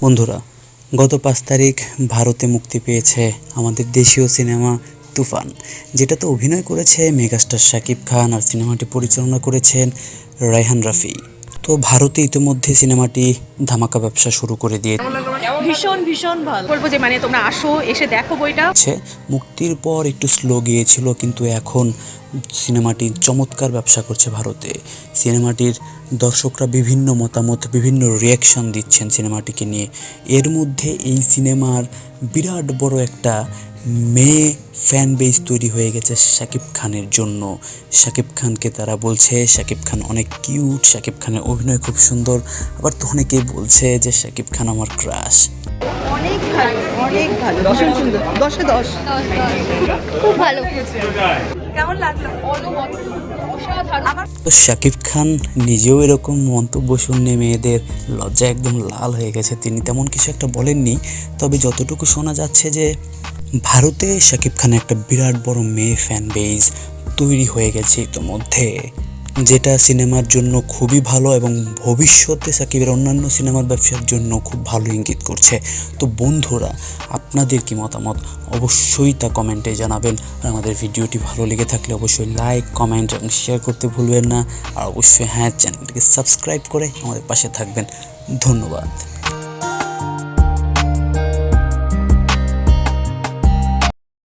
বন্ধুরা, গত ৫ তারিখ ভারতে মুক্তি পেয়েছে আমাদের দেশীয় সিনেমা তুফান, যেটাতে অভিনয় করেছে মেগাস্টার শাকিব খান আর সিনেমাটি পরিচালনা করেছেন রায়হান রাফি। তো ভারতে ইতিমধ্যে সিনেমাটি ধামাকা ব্যবসা শুরু করে দিয়েছে। ভীষণ ভীষণ ভালো বলবো যে তোমরা আসো, এসে দেখো বইটা। মুক্তির পর একটু স্লো গিয়েছিল, কিন্তু এখন সিনেমাটি চমৎকার ব্যবসা করছে ভারতে। সিনেমাটির দর্শকরা বিভিন্ন মতামত, বিভিন্ন রিয়াকশন দিচ্ছেন সিনেমাটিকে নিয়ে। এর মধ্যে এই সিনেমার বিরাট বড় একটা মেয়ে ফ্যান বেস তৈরি হয়ে গেছে শাকিব খানের জন্য। শাকিব খানকে তারা বলছে শাকিব খান অনেক কিউট, শাকিব খানের অভিনয় খুব সুন্দর। আবার তো অনেকেই বলছে যে শাকিব খান আমার ক্রাশ। অনেক ভালো, অনেক ভালো, ভীষণ সুন্দর, 10-এ 10। খুব ভালো। কেমন লাগলো? তো শাকিব খান নিজেও এরকম মন্তব্য শুনে মেয়েদের লজ্জা একদম লাল হয়ে গেছে। তিনি তেমন কিছু একটা বলেননি, তবে যতটুকু শোনা যাচ্ছে যে ভারতে শাকিব খানের একটা বিরাট বড় মেয়ে ফ্যান বেজ তৈরি হয়ে গেছে ইতোমধ্যে, যেটা সিনেমার জন্য খুবই ভালো এবং ভবিষ্যতে সাকিবের অন্যান্য সিনেমার ব্যবসার জন্য খুব ভালো ইঙ্গিত করছে। তো বন্ধুরা, আপনাদের কি মতামত অবশ্যই তা কমেন্টে জানাবেন। আর আমাদের ভিডিওটি ভালো লেগে থাকলে অবশ্যই লাইক, কমেন্ট এবং শেয়ার করতে ভুলবেন না। আর অবশ্যই চ্যানেলটিকে সাবস্ক্রাইব করে আমাদের পাশে থাকবেন। ধন্যবাদ।